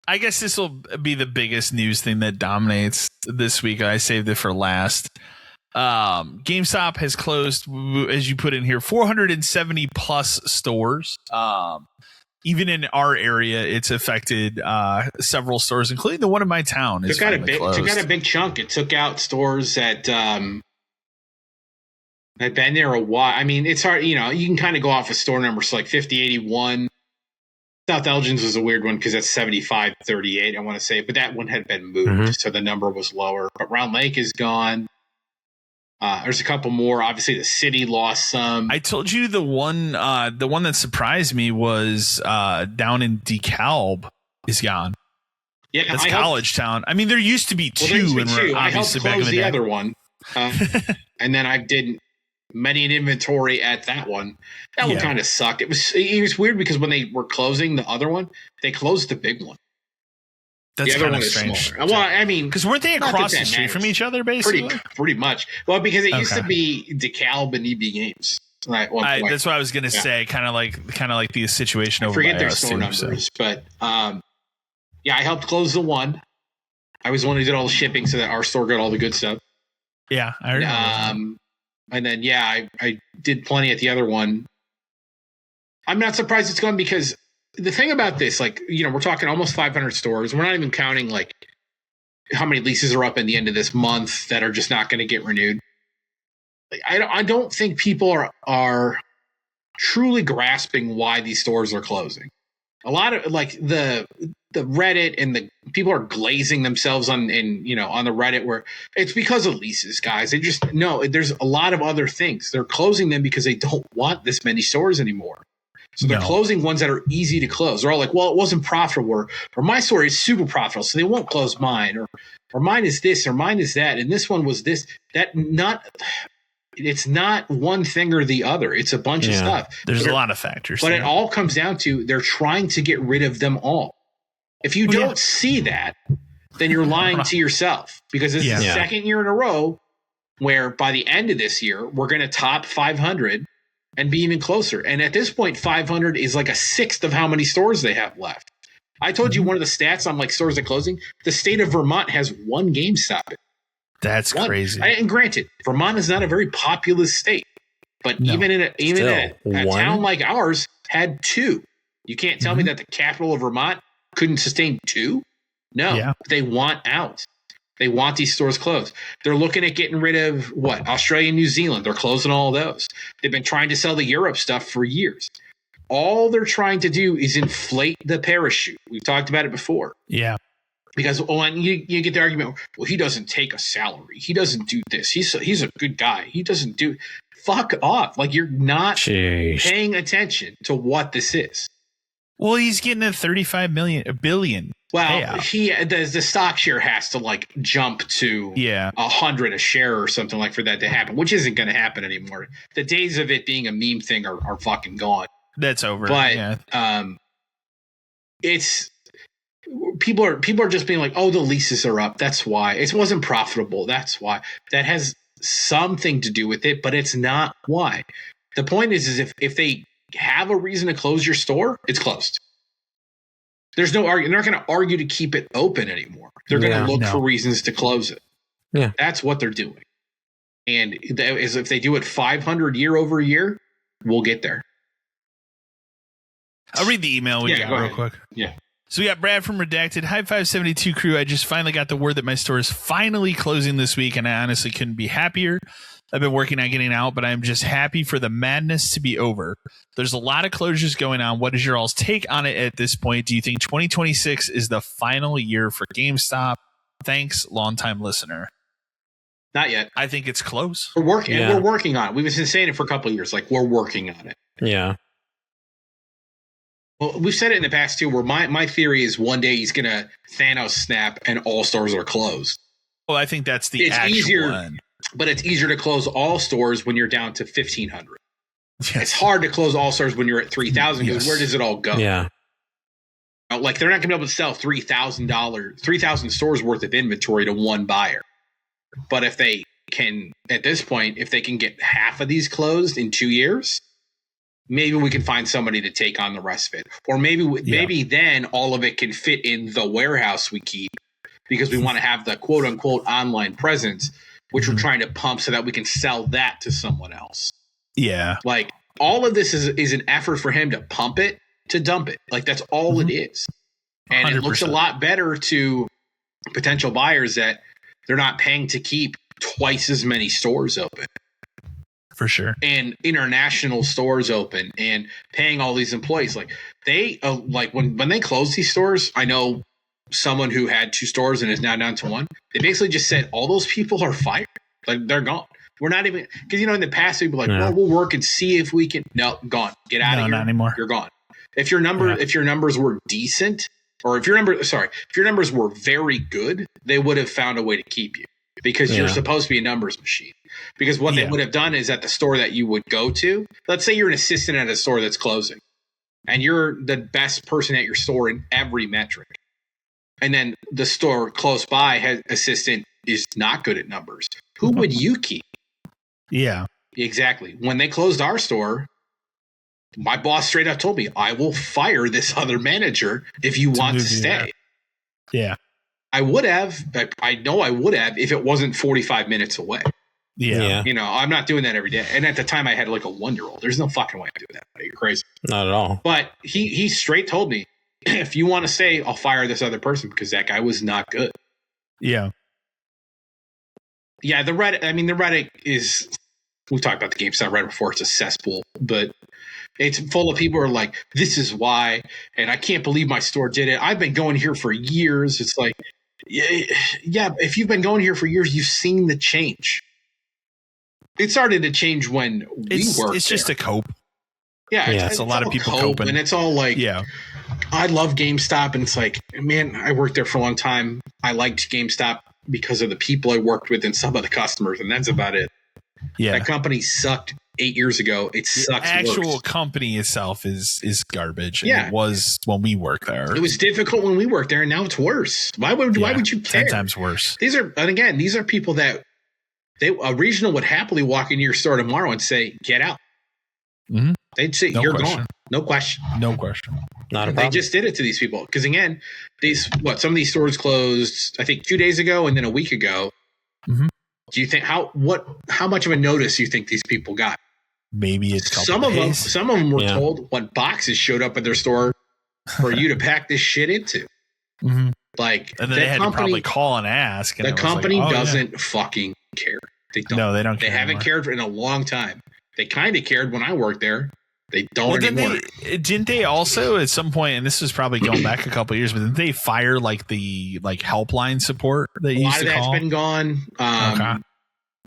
I guess this will be the biggest news thing that dominates this week. I saved it for last. GameStop has closed, as you put in here, 470 plus stores. Even in our area, it's affected several stores, including the one in my town. Took out a big chunk. It took out stores that had been there a while. I mean, it's hard. You know, you can kind of go off a store number. So like 5081. South Elgin's was a weird one because that's 7538, I want to say. But that one had been moved, so the number was lower. But Round Lake is gone. There's a couple more. Obviously, the city lost some. I told you the one that surprised me was down in DeKalb is gone. Yeah, that's College Town. I mean, there used to be two, and we're obviously back in the day. Other one, and then I did many an inventory at that one. That one kind of sucked. It was weird because when they were closing the other one, they closed the big one. That's kind of strange. Smaller. Well, I mean, because weren't they across the street from each other, basically? Pretty much. Well, because it used to be DeKalb and EB Games. Right. That's what I was going to say. Kind of like the situation over. Forget their store numbers, but I helped close the one. I was the one who did all the shipping, so that our store got all the good stuff. Yeah, I remember. And then I did plenty at the other one. I'm not surprised it's gone because the thing about this, like, you know, we're talking almost 500 stores. We're not even counting like how many leases are up in the end of this month that are just not going to get renewed. Like, I don't think people are truly grasping why these stores are closing. A lot of like the Reddit and the people are glazing themselves on the Reddit where it's because of leases, guys. They just there's a lot of other things. They're closing them because they don't want this many stores anymore. So they're closing ones that are easy to close. They're all like, well, it wasn't profitable, or my store is super profitable, so they won't close mine, or mine is this, or mine is that, and this one was this. It's not one thing or the other. It's a bunch of stuff. There's a lot of factors. But it all comes down to they're trying to get rid of them all. If you don't see that, then you're lying to yourself, because this is the second year in a row where by the end of this year, we're going to top 500 and be even closer. And at this point, 500 is like a sixth of how many stores they have left. I told you one of the stats on like stores that closing. The state of Vermont has one GameStop. That's crazy. And granted, Vermont is not a very populous state, but even a town like ours had two. You can't tell me that the capital of Vermont couldn't sustain two. No, they want out. They want these stores closed. They're looking at getting rid of Australia and New Zealand. They're closing all of those. They've been trying to sell the Europe stuff for years. All they're trying to do is inflate the parachute. We've talked about it before. Yeah. Because when you get the argument, well, he doesn't take a salary. He doesn't do this. He's a good guy. He doesn't do. Fuck off. Like, you're not paying attention to what this is. Well, he's getting a billion. Well, payout. The stock share has to like jump to 100 a share or something like for that to happen, which isn't going to happen anymore. The days of it being a meme thing are fucking gone. That's over. But it's people are just being like, oh, the leases are up. That's why it wasn't profitable. That's why. That has something to do with it, but it's not why. The point is if they have a reason to close your store, it's closed. There's no argument. They're not going to argue to keep it open anymore. They're going to look for reasons to close it. Yeah, that's what they're doing. And if they do it 500 year over year, we'll get there. I'll read the email we got real quick. Yeah. So we got Brad from Redacted. Hi, 572 crew. I just finally got the word that my store is finally closing this week, and I honestly couldn't be happier. I've been working on getting out, but I'm just happy for the madness to be over. There's a lot of closures going on. What is your all's take on it at this point? Do you think 2026 is the final year for GameStop? Thanks, longtime listener. Not yet. I think it's close. We're working. We're working on it. We've been saying it for a couple of years. Like, we're working on it. Yeah. Well, we've said it in the past too, where my theory is one day he's going to Thanos snap and all stores are closed. Well, I think that's the actual easier one. But it's easier to close all stores when you're down to 1,500. Yes. It's hard to close all stores when you're at 3,000 because where does it all go? Yeah. Like, they're not going to be able to sell $3,000 stores worth of inventory to one buyer. But if they can, at this point, if they can get half of these closed in 2 years, maybe we can find somebody to take on the rest of it. Or maybe then all of it can fit in the warehouse we keep because we want to have the quote unquote online presence, which we're trying to pump so that we can sell that to someone else. Yeah. Like all of this is an effort for him to pump it, to dump it. Like that's all it is. And 100%. It looks a lot better to potential buyers that they're not paying to keep twice as many stores open. For sure. And international stores open and paying all these employees. Like they like when they close these stores, I know someone who had 2 stores and is now down to 1. They basically just said all those people are fired. Like they're gone. We're not even because in the past we'd be like, well, we'll work and see if we can. No, gone. Get out of here. Not anymore. You're gone. If your numbers were decent, or if your numbers were very good, they would have found a way to keep you because you're supposed to be a numbers machine. Because what they would have done is at the store that you would go to, let's say you're an assistant at a store that's closing and you're the best person at your store in every metric. And then the store close by has assistant is not good at numbers. Who would you keep? Yeah, exactly. When they closed our store, my boss straight up told me, I will fire this other manager if you want to stay. Yeah. I would have. I know I would have if it wasn't 45 minutes away. Yeah. I'm not doing that every day. And at the time I had like a 1-year-old. There's no fucking way I'm doing that. You're crazy. Not at all. But he straight told me, if you want to stay, I'll fire this other person because that guy was not good. Yeah. Yeah, the Reddit is, we've talked about the GameStop Reddit before, it's a cesspool, but it's full of people who are like, this is why, and I can't believe my store did it. I've been going here for years. It's like, yeah, if you've been going here for years, you've seen the change. It started to change when we worked. It's just a cope. Yeah, it's a lot of people coping. And it's all like, I love GameStop, and it's like, man, I worked there for a long time. I liked GameStop because of the people I worked with and some of the customers, and that's about it. Yeah, that company sucked 8 years ago. It sucks. The actual company itself is garbage. Yeah, it was when we worked there. It was difficult when we worked there, and now it's worse. Why would you care? 10 times worse. These are people that a regional would happily walk into your store tomorrow and say, "Get out." Mm-hmm. They'd say, "You're gone." No question. No question. Not a problem. They just did it to these people because again, some of these stores closed, I think 2 days ago and then a week ago. Mm-hmm. Do you think how much of a notice do you think these people got? Maybe it's some of them were told when boxes showed up at their store for you to pack this shit into. Mm-hmm. Like, and then they had to probably call and ask. And the company doesn't fucking care. They don't. No, they don't care. They haven't cared in a long time. They kind of cared when I worked there. They don't anymore. Didn't they also at some point, and this was probably going back a couple of years, but didn't they fire the helpline support that you used to call? A lot of that's been gone.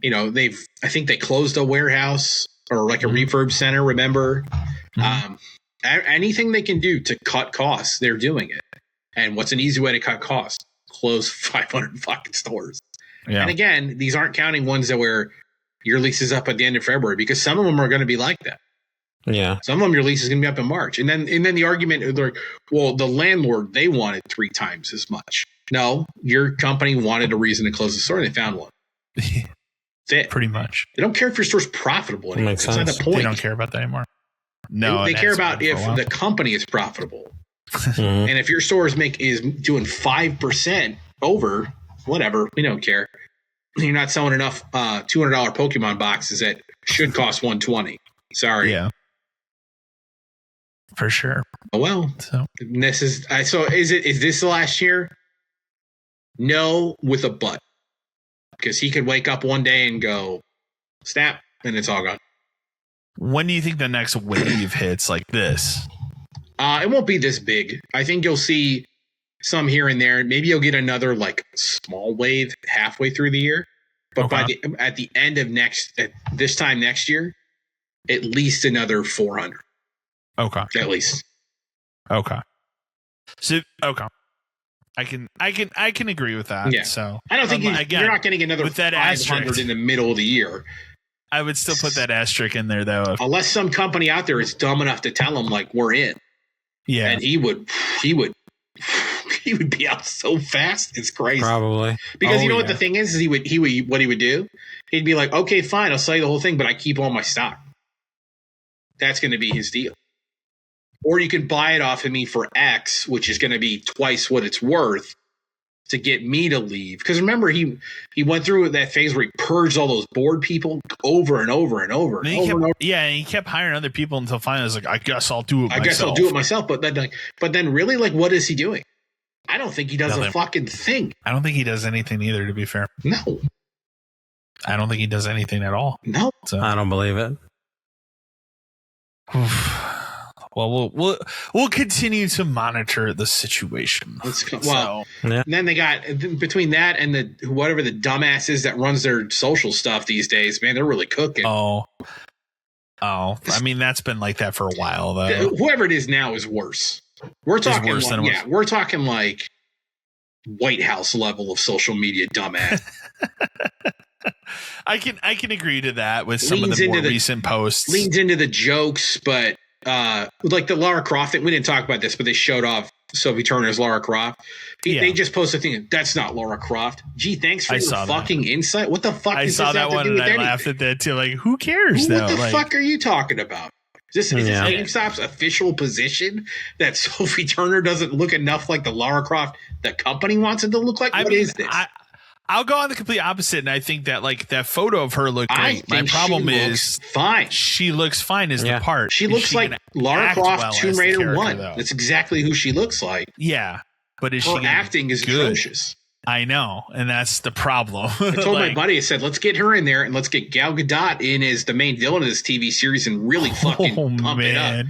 Okay. I think they closed a warehouse or like a refurb center, remember? Mm-hmm. Anything they can do to cut costs, they're doing it. And what's an easy way to cut costs? Close 500 fucking stores. Yeah. And again, these aren't counting ones that where your lease is up at the end of February, because some of them are going to be like that. Yeah. Some of them, your lease is going to be up in March. And then the argument, they're like, well, the landlord, they wanted 3 times as much. No, your company wanted a reason to close the store and they found one. Pretty much. They don't care if your store's profitable anymore. That's not the point. They don't care about that anymore. No, they care about if the company is profitable. Mm-hmm. And if your store is doing 5% over, whatever, we don't care. You're not selling enough $200 Pokemon boxes that should cost $120. Sorry. Yeah. For sure. Oh, well. So is this the last year? No, with a but. Because he could wake up one day and go, snap, and it's all gone. When do you think the next wave hits like this? It won't be this big. I think you'll see some here and there. Maybe you'll get another small wave halfway through the year. But at the end of this time next year, at least another 400. Okay. At least. Okay. So I can agree with that. Yeah. So I don't think you're not getting another with that 500 in the middle of the year. I would still put that asterisk in there though. Unless some company out there is dumb enough to tell them we're in. Yeah. And he would be out so fast. It's crazy. Probably. Because what the thing is what he would do? He'd be like, okay, fine, I'll sell you the whole thing, but I keep all my stock. That's going to be his deal. Or you can buy it off of me for X, which is going to be twice what it's worth to get me to leave. Because remember, he went through that phase where he purged all those board people over and over and over and over. Yeah, and he kept hiring other people until finally I was like, I guess I'll do it myself. But then really, like, what is he doing? I don't think he does a fucking thing. I don't think he does anything either, to be fair. No. I don't think he does anything at all. No. So. I don't believe it. Well, we'll continue to monitor the situation. And then they got between that and the whatever the dumbass is that runs their social stuff these days. Man, they're really cooking. Oh. I mean, that's been like that for a while, though. Whoever it is now is worse. We're talking we're talking like White House level of social media dumbass. I can agree to that with some of the more recent posts. Leans into the jokes, but like the Lara Croft thing, we didn't talk about this, but they showed off Sophie Turner's Lara Croft. They just posted a thing. That's not Lara Croft. Gee, thanks for your fucking insight. What the fuck? I saw that one and I laughed at that too. Like, who cares? What the fuck are you talking about? Is this GameStop's official position that Sophie Turner doesn't look enough like the Lara Croft the company wants it to look like? What is this? I'll go on the complete opposite, and I think that like that photo of her looked great. My problem is fine. She looks fine as the part. She looks like Lara Croft Tomb Raider 1. That's exactly who she looks like. Yeah, but her acting is atrocious. I know, and that's the problem. I told my buddy, I said, let's get her in there and let's get Gal Gadot in as the main villain of this TV series and really fucking pump it up.